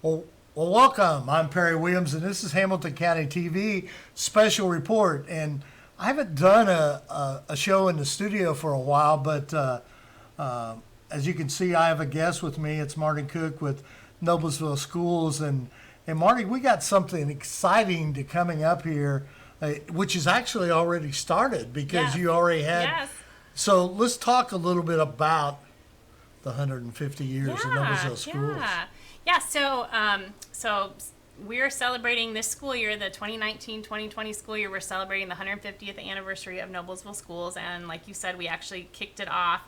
Well, welcome. I'm Perry Williams, and this is Hamilton County TV special report. And I haven't done a show in the studio for a while, but as you can see, I have a guest with me. It's Marty Cook with Noblesville Schools, and Marty, we got something exciting to coming up here, which is actually already started because Yes. you already had. Yes. So let's talk a little bit about the 150 years of Noblesville Schools. Yeah. So we're celebrating this school year, the 2019-2020 school year. We're celebrating the 150th anniversary of Noblesville Schools, and like you said, we actually kicked it off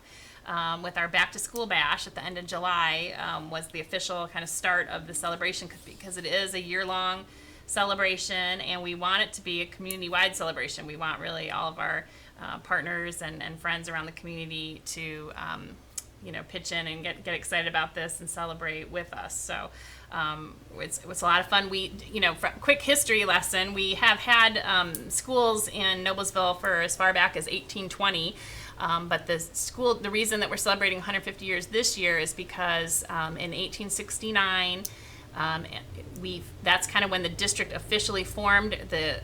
with our back to school bash at the end of July. Was the official kind of start of the celebration because it is a year long celebration, and we want it to be a community wide celebration. We want really all of our partners and friends around the community to pitch in and get excited about this and celebrate with us. So it's a lot of fun. Quick history lesson, we have had schools in Noblesville for as far back as 1820. But the reason that we're celebrating 150 years this year is because in 1869, that's kind of when the district officially formed. The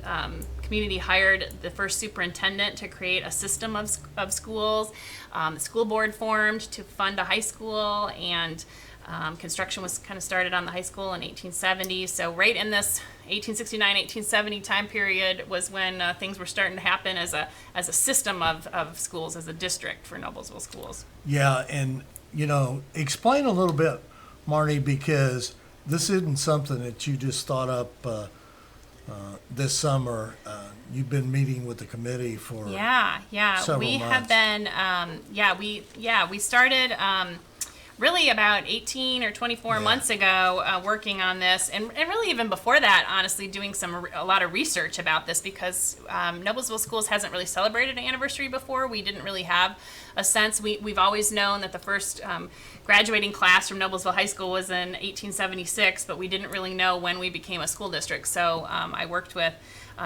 community hired the first superintendent to create a system of schools. The school board formed to fund a high school, and construction was kind of started on the high school in 1870. So right in this 1869-1870 time period was when things were starting to happen as a system of schools, as a district for Noblesville Schools. Yeah, and explain a little bit, Marty, because this isn't something that you just thought up this summer. You've been meeting with the committee for several we months. have been we started really about 18 or 24 months ago working on this, and really even before that, honestly, doing a lot of research about this, because Noblesville Schools hasn't really celebrated an anniversary before. We didn't really have a sense. We've always known that the first graduating class from Noblesville High School was in 1876, but we didn't really know when we became a school district. So I worked with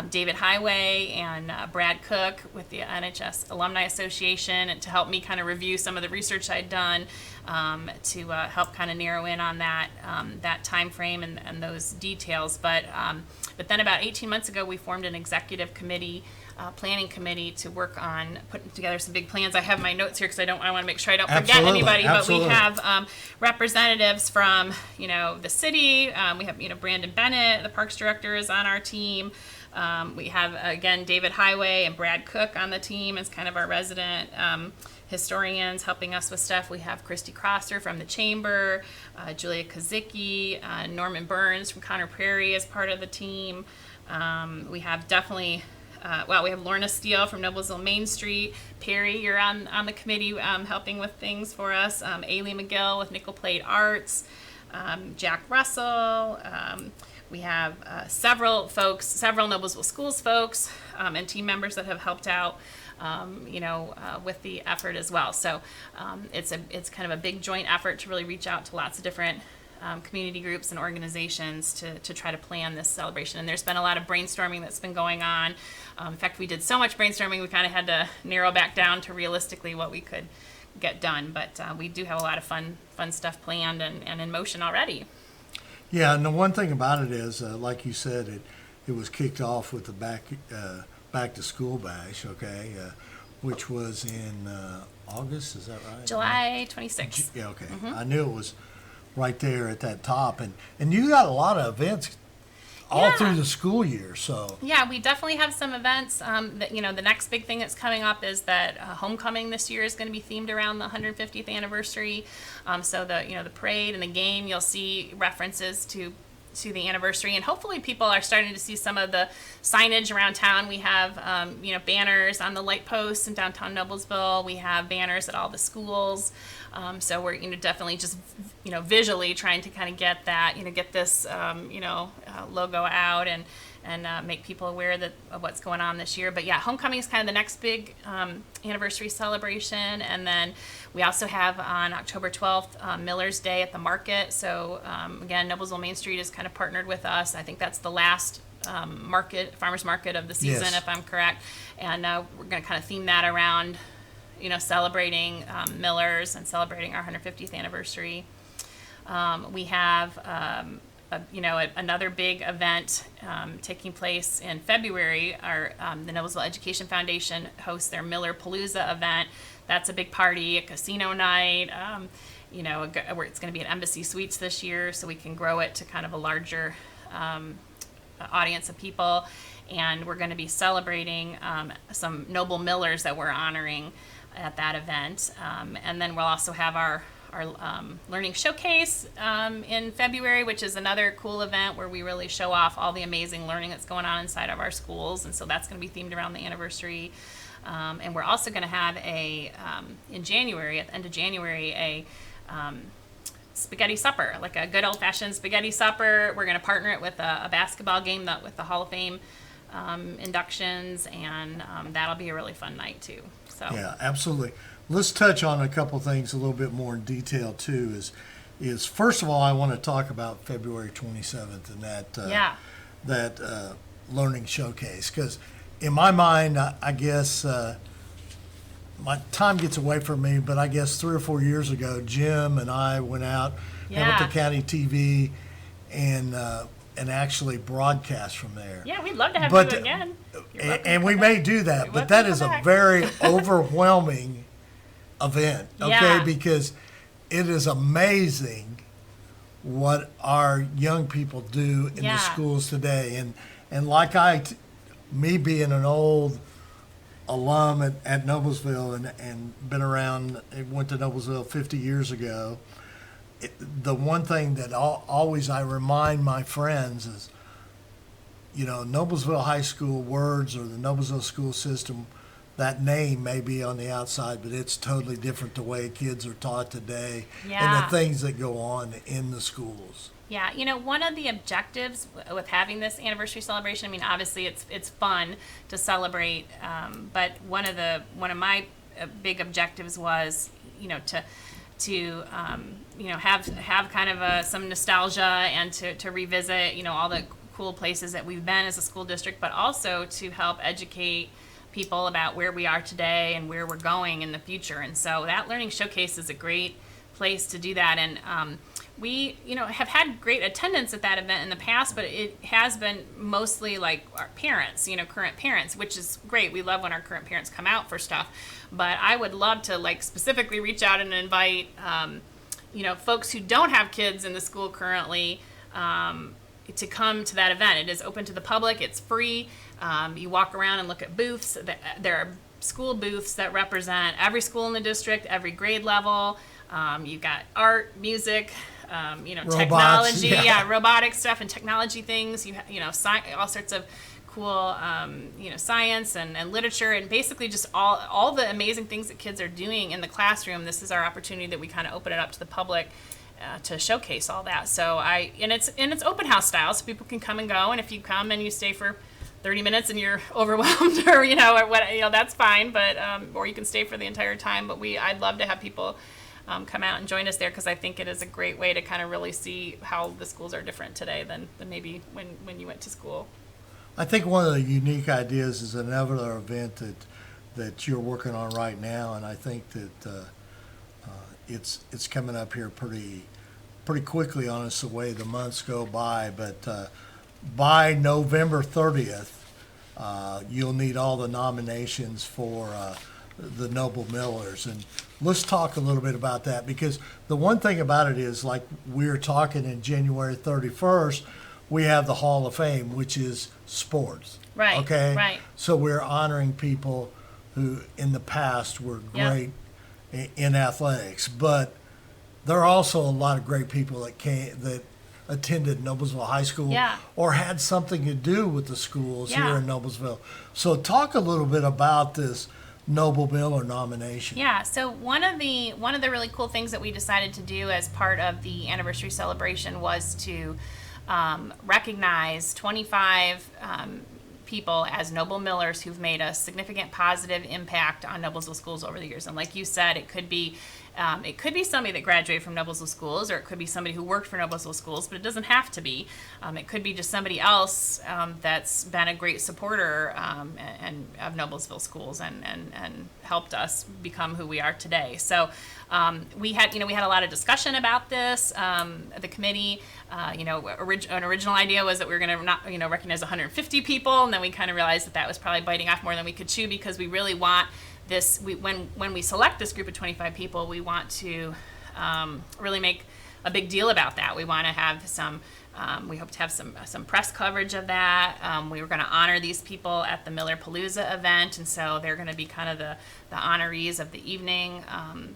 David Highway and Brad Cook with the NHS Alumni Association, and to help me kind of review some of the research I'd done to help kind of narrow in on that time frame and those details. But then about 18 months ago, we formed an executive committee, planning committee, to work on putting together some big plans. I have my notes here because I want to make sure I don't forget anybody. Absolutely. But we have representatives from the city. We have Brandon Bennett, the Parks Director, is on our team. We have, again, David Highway and Brad Cook on the team as kind of our resident historians helping us with stuff. We have Christy Crosser from the Chamber, Julia Kazicki, Norman Burns from Conner Prairie as part of the team. We have definitely, we have Lorna Steele from Noblesville Main Street. Perry, you're on the committee helping with things for us. Ailey McGill with Nickel Plate Arts. Jack Russell. We have several Noblesville Schools folks and team members that have helped out, with the effort as well. So it's kind of a big joint effort to really reach out to lots of different community groups and organizations to try to plan this celebration. And there's been a lot of brainstorming that's been going on. In fact, we did so much brainstorming, we kind of had to narrow back down to realistically what we could get done. But we do have a lot of fun stuff planned and in motion already. Yeah, and the one thing about it is, like you said, it was kicked off with the back to school bash, okay, which was in August. Is that right? July 26th. Yeah, okay. Mm-hmm. I knew it was right there at that top, and you got a lot of events all through the school year. So yeah, we definitely have some events. The next big thing that's coming up is that homecoming this year is going to be themed around the 150th anniversary. So the parade and the game, you'll see references to the anniversary, and hopefully people are starting to see some of the signage around town. We have banners on the light posts in downtown Noblesville. We have banners at all the schools. So we're definitely just visually trying to kind of get that get this logo out and make people aware of what's going on this year. But yeah, homecoming is kind of the next big anniversary celebration. And then we also have on October 12th, Miller's Day at the market. So again, Noblesville Main Street is kind of partnered with us. I think that's the last farmers market of the season, Yes. if I'm correct. And we're going to kind of theme that around, celebrating Miller's and celebrating our 150th anniversary. We have another big event taking place in February. The Noblesville Education Foundation hosts their Miller Palooza event. That's a big party, a casino night. Where it's going to be at Embassy Suites this year, so we can grow it to kind of a larger audience of people. And we're going to be celebrating some Noble Millers that we're honoring at that event. And then we'll also have our Learning Showcase in February, which is another cool event where we really show off all the amazing learning that's going on inside of our schools. And so that's going to be themed around the anniversary. And we're also going to have in January, at the end of January, a spaghetti supper, like a good old-fashioned spaghetti supper. We're going to partner it with a basketball game with the Hall of Fame inductions, and that'll be a really fun night too. So Yeah, absolutely. Let's touch on a couple things a little bit more in detail too. Is first of all, I want to talk about February 27th and that learning showcase, because in my mind, I guess my time gets away from me, but I guess 3 or 4 years ago, Jim and I went out, Hamilton County TV, and actually broadcast from there. Yeah, we'd love to have you again. And we may do that, but that is a very overwhelming event, okay? Because it is amazing what our young people do in the schools today. And like me being an old alum at Noblesville and been around, went to Noblesville 50 years ago, the one thing that always I remind my friends is, Noblesville High School words or the Noblesville school system, that name may be on the outside, but it's totally different the way kids are taught today and the things that go on in the schools. Yeah, one of the objectives with having this anniversary celebration, I mean, obviously it's fun to celebrate, but one of my big objectives was, to have kind of some nostalgia and to revisit, all the cool places that we've been as a school district, but also to help educate people about where we are today and where we're going in the future. And so that Learning Showcase is a great place to do that. And we, have had great attendance at that event in the past, but it has been mostly like our parents, current parents, which is great. We love when our current parents come out for stuff. But I would love to specifically reach out and invite, folks who don't have kids in the school currently, to come to that event. It is open to the public. It's free. You walk around and look at booths. There are school booths that represent every school in the district, every grade level. You've got art, music, Robots, technology, robotic stuff and technology things. All sorts of cool, science and literature, and basically just all the amazing things that kids are doing in the classroom. This is our opportunity that we kind of open it up to the public to showcase all that. So it's open house style, so people can come and go. And if you come and you stay for 30 minutes and you're overwhelmed, or that's fine. But or you can stay for the entire time. But I'd love to have people come out and join us there, because I think it is a great way to kind of really see how the schools are different today than maybe when you went to school. I think one of the unique ideas is another event that you're working on right now, and I think that it's coming up here pretty quickly on us the way the months go by. But by November 30th, you'll need all the nominations for the Noble Millers. And let's talk a little bit about that, because the one thing about it is, like we were talking in January 31st, we have the Hall of Fame, which is sports. Right. Okay? Right. So we're honoring people who in the past were great in athletics. But there are also a lot of great people that attended Noblesville High School or had something to do with the schools here in Noblesville. So talk a little bit about this Noble Miller nomination. Yeah, so one of the really cool things that we decided to do as part of the anniversary celebration was to recognize 25 people as Noble Millers who've made a significant positive impact on Noblesville schools over the years. And like you said, it could be It could be somebody that graduated from Noblesville schools, or it could be somebody who worked for Noblesville schools, but it doesn't have to be. It could be just somebody else that's been a great supporter and of Noblesville schools and helped us become who we are today. So we had a lot of discussion about this. The committee, an original idea was that we were going to not recognize 150 people, and then we kind of realized that was probably biting off more than we could chew, because we really want this. When we select this group of 25 people, we want to really make a big deal about that. We want to have some. We hope to have some press coverage of that. We were going to honor these people at the Miller Palooza event, and so they're going to be kind of the honorees of the evening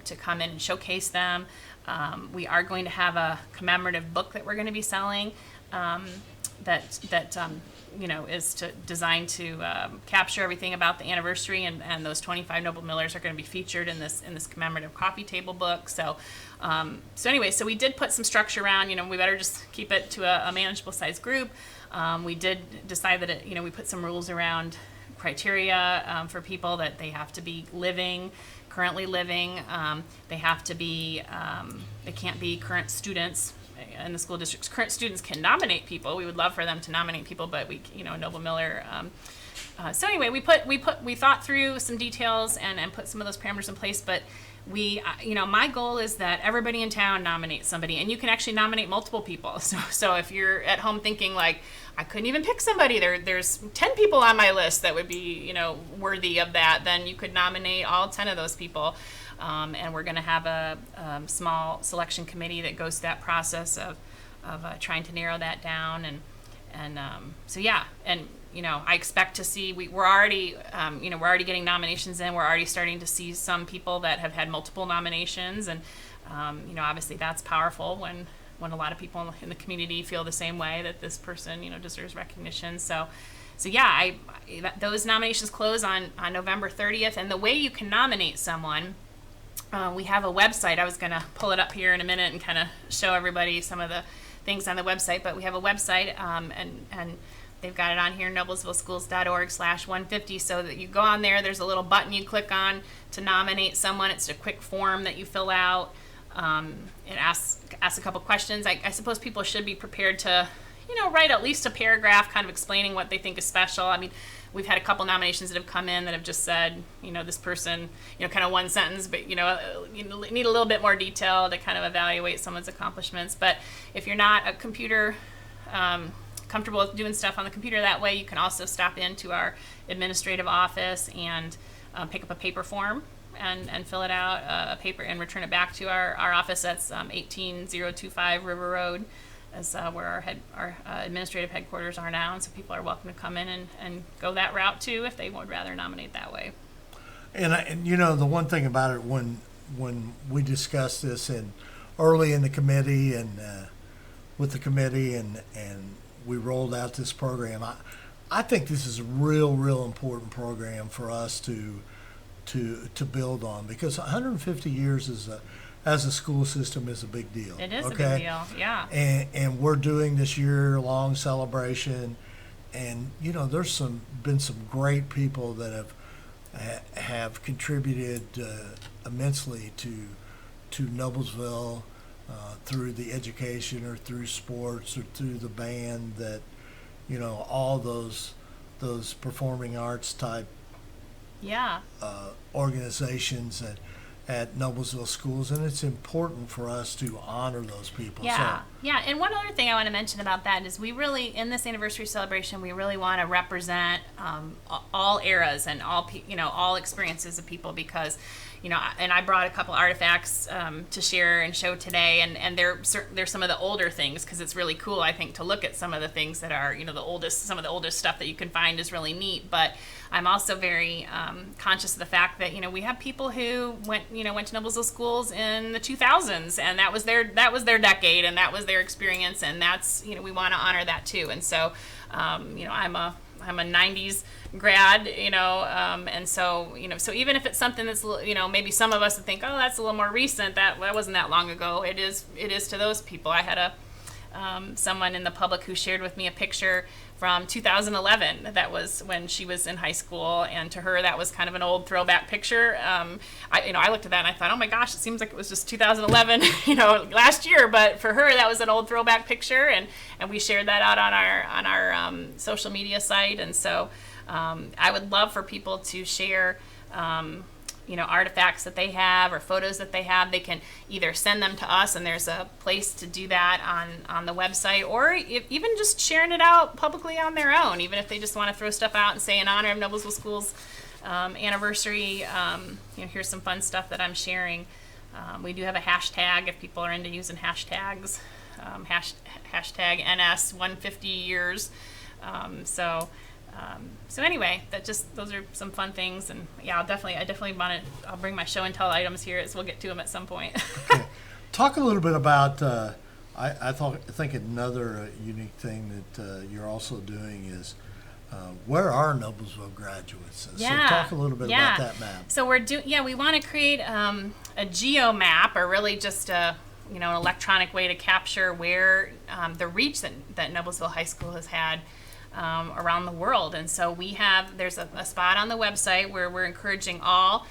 to come in and showcase them. We are going to have a commemorative book that we're going to be selling that is designed to capture everything about the anniversary, and those 25 Noble Millers are going to be featured in this commemorative coffee table book. So anyway, so we did put some structure around. We better just keep it to a manageable size group. We did decide that we put some rules around criteria for people, that they have to be currently living. They have to be. They can't be current students in the school districts. Current students can nominate people. We would love for them to nominate people, but Noble Miller. So anyway, we thought through some details and put some of those parameters in place. But my goal is that everybody in town nominates somebody, and you can actually nominate multiple people. So if you're at home thinking like, I couldn't even pick somebody, there's 10 people on my list that would be worthy of that, then you could nominate all 10 of those people. And we're going to have a small selection committee that goes through that process of trying to narrow that down, and I expect to see we're already getting nominations in. We're already starting to see some people that have had multiple nominations, and obviously that's powerful when a lot of people in the community feel the same way, that this person deserves recognition. So those nominations close on November 30th, and the way you can nominate someone. We have a website. I was going to pull it up here in a minute and kind of show everybody some of the things on the website, but we have a website, and they've got it on here, noblesvilleschools.org/150, so that you go on there. There's a little button you click on to nominate someone. It's a quick form that you fill out. It asks a couple questions. I suppose people should be prepared to, write at least a paragraph kind of explaining what they think is special. I mean, we've had a couple nominations that have come in that have just said, this person, kind of one sentence, but, you need a little bit more detail to kind of evaluate someone's accomplishments. But if you're not a computer, comfortable with doing stuff on the computer that way, you can also stop into our administrative office and pick up a paper form and fill it out, a paper, and return it back to our office. That's 18025 River Road. Is where our administrative headquarters are now, and so people are welcome to come in and go that route too if they would rather nominate that way. And the one thing about it, when we discussed this early in the committee and with the committee and we rolled out this program, I think this is a real important program for us to build on, because 150 years as a school system is a big deal. It is a big deal, yeah. And we're doing this year-long celebration, and there's been some great people that have contributed immensely to Noblesville through the education or through sports or through the band, that all those performing arts type organizations at Noblesville schools, and it's important for us to honor those people. Yeah, and one other thing I want to mention about that is we really, in this anniversary celebration, we really want to represent all eras and all experiences of people, because and I brought a couple artifacts to share and show today, and they're some of the older things, because it's really cool, I think, to look at some of the things that are some of the oldest stuff that you can find is really neat. But I'm also very conscious of the fact that we have people who went to Noblesville schools in the 2000s, and that was their decade, and that was their experience, and that's we want to honor that too. And so I'm a 90s grad, and so so even if it's something that's maybe some of us would think, oh, that's a little more recent, that wasn't that long ago, it is to those people. I had someone in the public who shared with me a picture from 2011. That was when she was in high school, and to her that was kind of an old throwback picture. I looked at that and I thought, oh my gosh, it seems like it was just 2011, last year. But for her, that was an old throwback picture, and we shared that out on our social media site. And so I would love for people to share artifacts that they have or photos that they have. They can either send them to us, and there's a place to do that on the website, or even just sharing it out publicly on their own, even if they just want to throw stuff out and say, in honor of Noblesville School's anniversary, here's some fun stuff that I'm sharing. We do have a hashtag if people are into using hashtags, hashtag NS150 years. So anyway, those are some fun things, and yeah, I'll bring my show and tell items here, as we'll get to them at some point. Okay. Talk a little bit about, I think another unique thing that you're also doing is, where are Noblesville graduates? Yeah. So talk a little bit about that map. So we want to create a geo map, or really just an electronic way to capture where the reach that Noblesville High School has had around the world. And so there's a spot on the website where we're encouraging all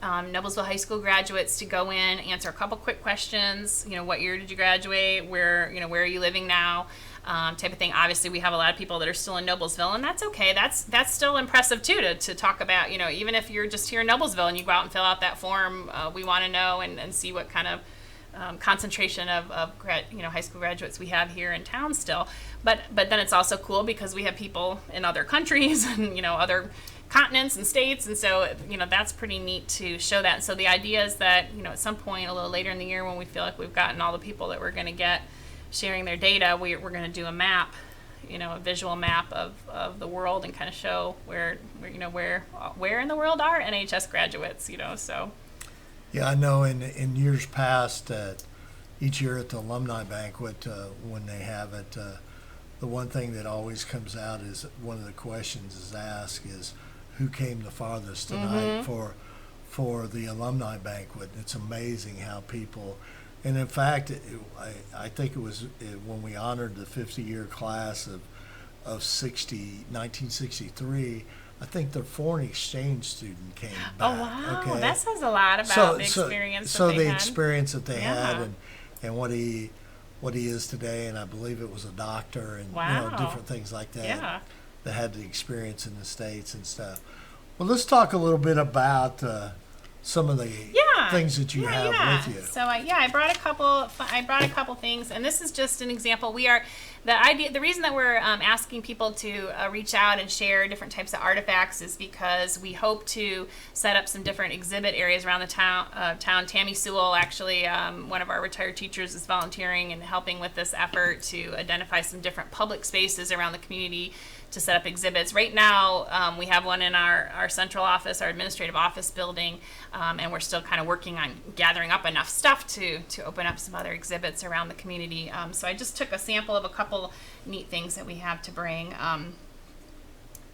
Noblesville High School graduates to go in, answer a couple quick questions. What year did you graduate? Where are you living now? Type of thing. Obviously, we have a lot of people that are still in Noblesville, and that's okay. That's still impressive too, to talk about. Even if you're just here in Noblesville and you go out and fill out that form, we want to know and see what kind of concentration of high school graduates we have here in town still. But then it's also cool because we have people in other countries and other continents and states, and so that's pretty neat to show that. And so the idea is that at some point a little later in the year, when we feel like we've gotten all the people that we're going to get sharing their data, we're going to do a map, a visual map of the world, and kind of show where in the world are NHS graduates. So. Yeah, I know in years past, each year at the Alumni Banquet, when they have it, the one thing that always comes out is, one of the questions is asked is, who came the farthest tonight for the Alumni Banquet? It's amazing how people, and in fact, I think it was when we honored the 50-year class of 1963, I think their foreign exchange student came back. Oh, wow. Okay? That says a lot about the experience that they had. Experience that they had, and what he is today, and I believe it was a doctor, and different things like that. Yeah. That had the experience in the States and stuff. Well, let's talk a little bit about some of the things that you have with you. So I brought a couple things, and this is just an example. The reason that we're asking people to reach out and share different types of artifacts is because we hope to set up some different exhibit areas around the town. Tammy Sewell, actually, one of our retired teachers, is volunteering and helping with this effort to identify some different public spaces around the community to set up exhibits. Right now, we have one in our central office, our administrative office building, and we're still kind of working on gathering up enough stuff to open up some other exhibits around the community. So I just took a sample of a couple neat things that we have to bring.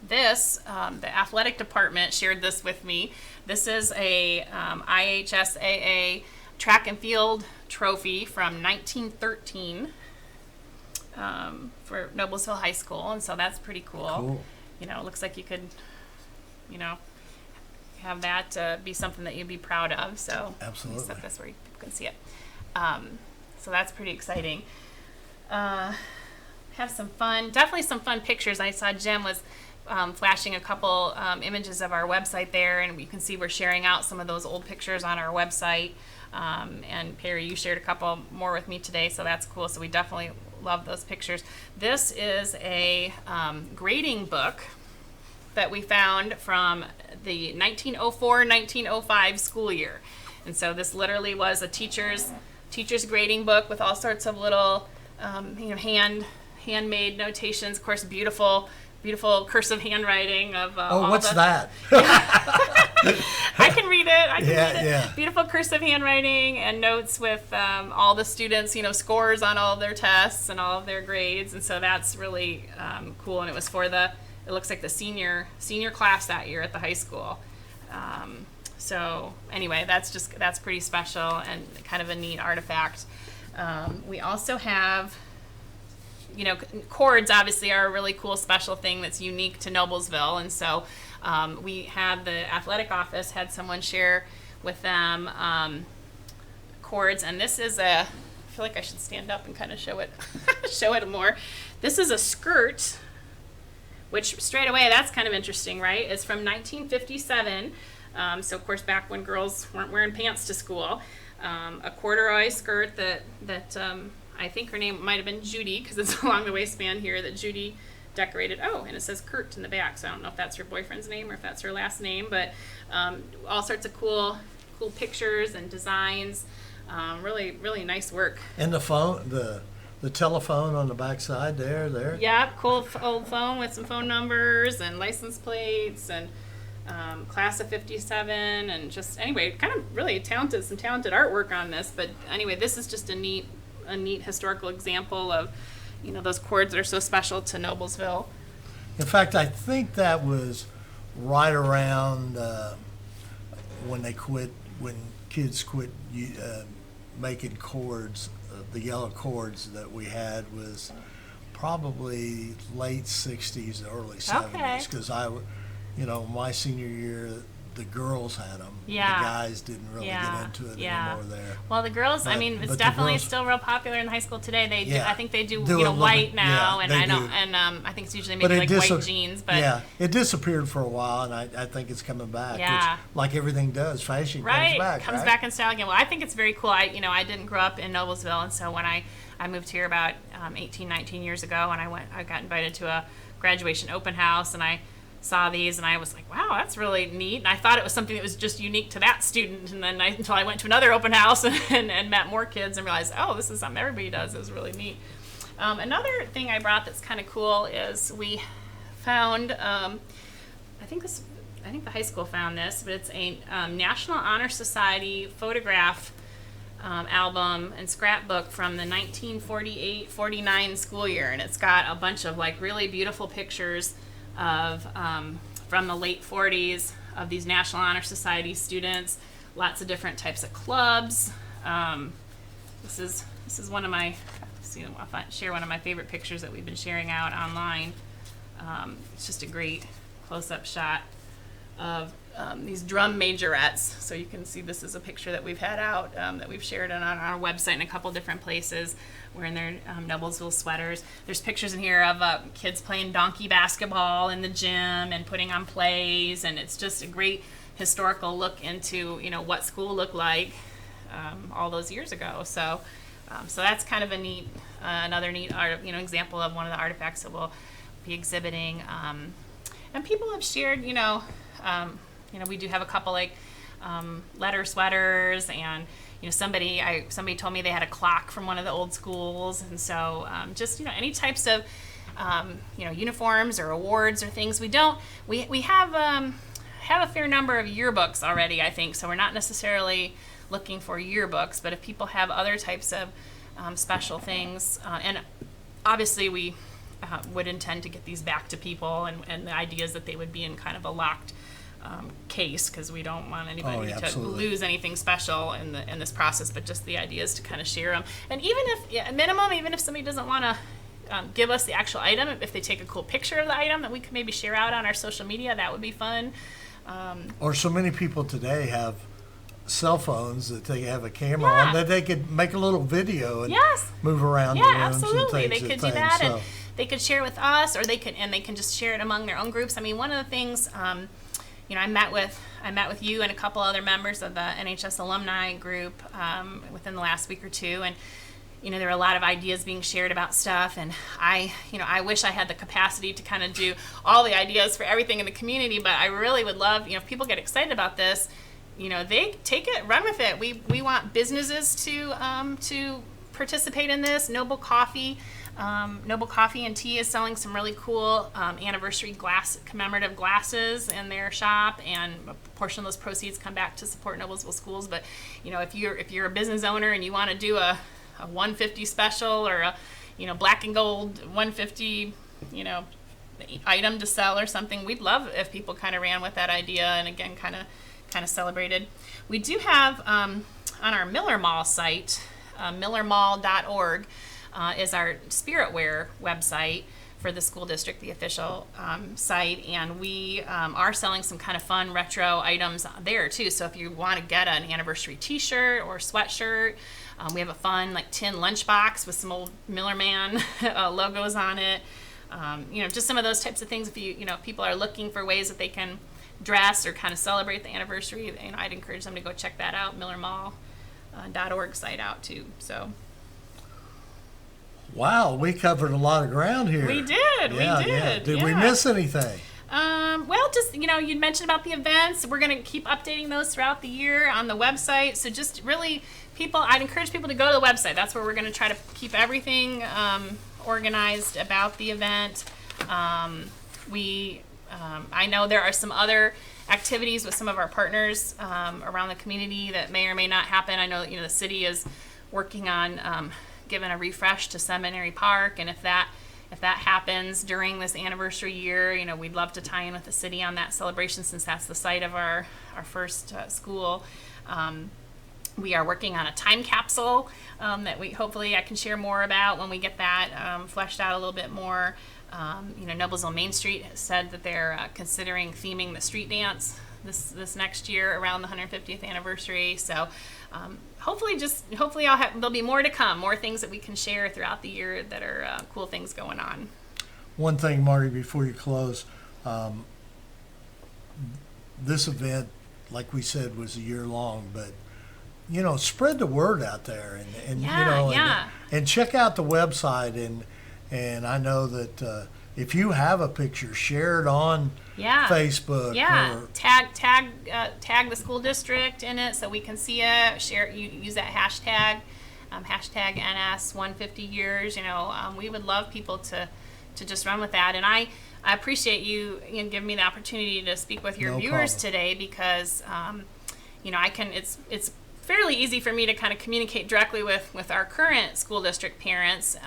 The athletic department shared this with me. This is a IHSAA track and field trophy from 1913. For Noblesville High School, and so that's pretty cool. Cool. It looks like you could, have that be something that you'd be proud of. So absolutely, set this where people can see it. So that's pretty exciting. Have definitely some fun pictures. I saw Jim was flashing a couple images of our website there, and you can see we're sharing out some of those old pictures on our website. And Perry, you shared a couple more with me today, so that's cool. So we definitely love those pictures. This is a grading book that we found from the 1904-1905 school year. And so this literally was a teacher's grading book with all sorts of little handmade notations. Of course, beautiful cursive handwriting of what's that? I can read it. I can read it. Yeah. Beautiful cursive handwriting and notes with all the students, scores on all of their tests and all of their grades. And so that's really cool. And it was for it looks like the senior class that year at the high school. So anyway, that's pretty special and kind of a neat artifact. We also have cords obviously are a really cool special thing that's unique to Noblesville, and so we had the athletic office had someone share with them cords, and this is I feel like I should stand up and kind of show it show it more. This is a skirt, which straight away that's kind of interesting, right? It's from 1957, so of course back when girls weren't wearing pants to school. A corduroy skirt that I think her name might have been Judy, because it's along the waistband here that Judy decorated. Oh, and it says Kurt in the back, so I don't know if that's her boyfriend's name or if that's her last name, but all sorts of cool pictures and designs. Really nice work. And the telephone on the back side there. Yeah, cool old phone with some phone numbers and license plates and class of 57, and just anyway, kind of really some talented artwork on this. But anyway, this is just a neat historical example of those cords that are so special to Noblesville. In fact, I think that was right around when kids quit making cords. The yellow cords that we had was probably late 60s, early 70s, because my senior year, the girls had them. Yeah. The guys didn't really get into it anymore there. Well, the girls, it's definitely still real popular in high school today. I think they do white now, and I think it's usually maybe white jeans. But yeah, it disappeared for a while, and I think it's coming back. Yeah. Which, like everything does, fashion comes back in style again. Well, I think it's very cool. I didn't grow up in Noblesville, and so when I moved here about 18, 19 years ago, and I got invited to a graduation open house, and I saw these and I was like, wow, that's really neat. And I thought it was something that was just unique to that student, and then until I went to another open house and met more kids and realized, oh, this is something everybody does. It was really neat. Another thing I brought that's kind of cool is we found I think the high school found this, but it's a National Honor Society photograph album and scrapbook from the 1948-49 school year, and it's got a bunch of really beautiful pictures of from the late 40s of these National Honor Society students, lots of different types of clubs. This is one of my I'll share one of my favorite pictures that we've been sharing out online. It's just a great close-up shot of these drum majorettes. So you can see this is a picture that we've had out that we've shared on our website in a couple different places, wearing their Noblesville sweaters. There's pictures in here of kids playing donkey basketball in the gym and putting on plays, and it's just a great historical look into what school looked like all those years ago. So that's kind of another neat art, example of one of the artifacts that we'll be exhibiting. And people have shared, we do have a couple letter sweaters, and somebody told me they had a clock from one of the old schools, and so just any types of uniforms or awards or things. We have a fair number of yearbooks already, I think, so we're not necessarily looking for yearbooks, but if people have other types of special things, and obviously we would intend to get these back to people, and the idea is that they would be in kind of a locked case, because we don't want anybody to lose anything special in this process, but just the idea is to kind of share them. And even if somebody doesn't want to give us the actual item, if they take a cool picture of the item that we could maybe share out on our social media, that would be fun. Or so many people today have cell phones that they have a camera on that they could make a little video and move around the rooms absolutely. and They things. could do that, and they could share with us, or they can just share it among their own groups. I mean, one of the things, I met with you and a couple other members of the NHS alumni group within the last week or two, and there were a lot of ideas being shared about stuff, and I wish I had the capacity to kind of do all the ideas for everything in the community, but I really would love, if people get excited about this, they take it, run with it. We want businesses to participate in this. Noble Coffee and Tea is selling some really cool anniversary commemorative glasses in their shop, and a portion of those proceeds come back to support Noblesville schools. But if you're a business owner and you want to do a 150 special, or a black and gold 150 item to sell or something, we'd love if people kind of ran with that idea, and again kind of celebrated. We do have on our Miller Mall site, millermall.org, is our Spiritware website for the school district, the official site, and we are selling some kind of fun retro items there too. So if you want to get an anniversary T-shirt or sweatshirt, we have a fun like tin lunchbox with some old Miller Man logos on it. Just some of those types of things. If people are looking for ways that they can dress or kind of celebrate the anniversary, I'd encourage them to go check that out. MillerMall.org site out too. So. Wow, we covered a lot of ground here. We did. Yeah, we did. Yeah. Did we miss anything? Well, just, you'd mentioned about the events. We're going to keep updating those throughout the year on the website. So just really, I'd encourage people to go to the website. That's where we're going to try to keep everything organized about the event. I know there are some other activities with some of our partners around the community that may or may not happen. I know that, the city is working on giving a refresh to Seminary Park, and if that happens during this anniversary year, we'd love to tie in with the city on that celebration since that's the site of our first school. We are working on a time capsule that hopefully I can share more about when we get that fleshed out a little bit more. Noblesville Main Street has said that they're considering theming the street dance this next year around the 150th anniversary. So hopefully there'll be more to come, more things that we can share throughout the year that are cool things going on. One thing, Marty, before you close, this event, like we said, was a year long, but spread the word out there and check out the website and I know that if you have a picture, share it on Facebook. Yeah, tag the school district in it so we can see it. Share, use that hashtag, hashtag NS150 years. We would love people to just run with that. And I appreciate you giving me the opportunity to speak with your viewers today because it's fairly easy for me to kind of communicate directly with our current school district parents.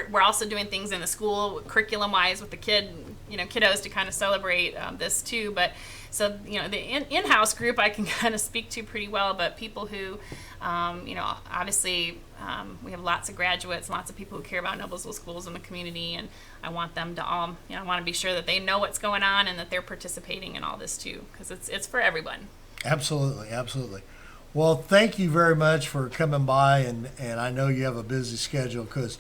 We're also doing things in the school curriculum-wise with the kiddos to kind of celebrate this too. But so the in-house group I can kind of speak to pretty well. But people who, obviously we have lots of graduates, lots of people who care about Noblesville schools in the community, and I want them to all, I want to be sure that they know what's going on and that they're participating in all this too, because it's for everyone. Absolutely, absolutely. Well, thank you very much for coming by, and I know you have a busy schedule because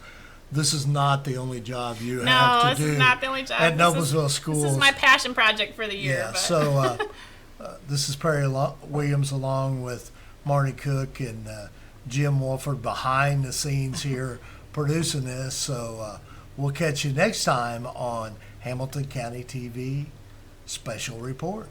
this is not the only job you have to do. No, this is not the only job. At Noblesville Schools. This is my passion project for the year. Yeah, so this is Perry Williams along with Marty Cook and Jim Wolford behind the scenes here producing this. So we'll catch you next time on Hamilton County TV Special Report.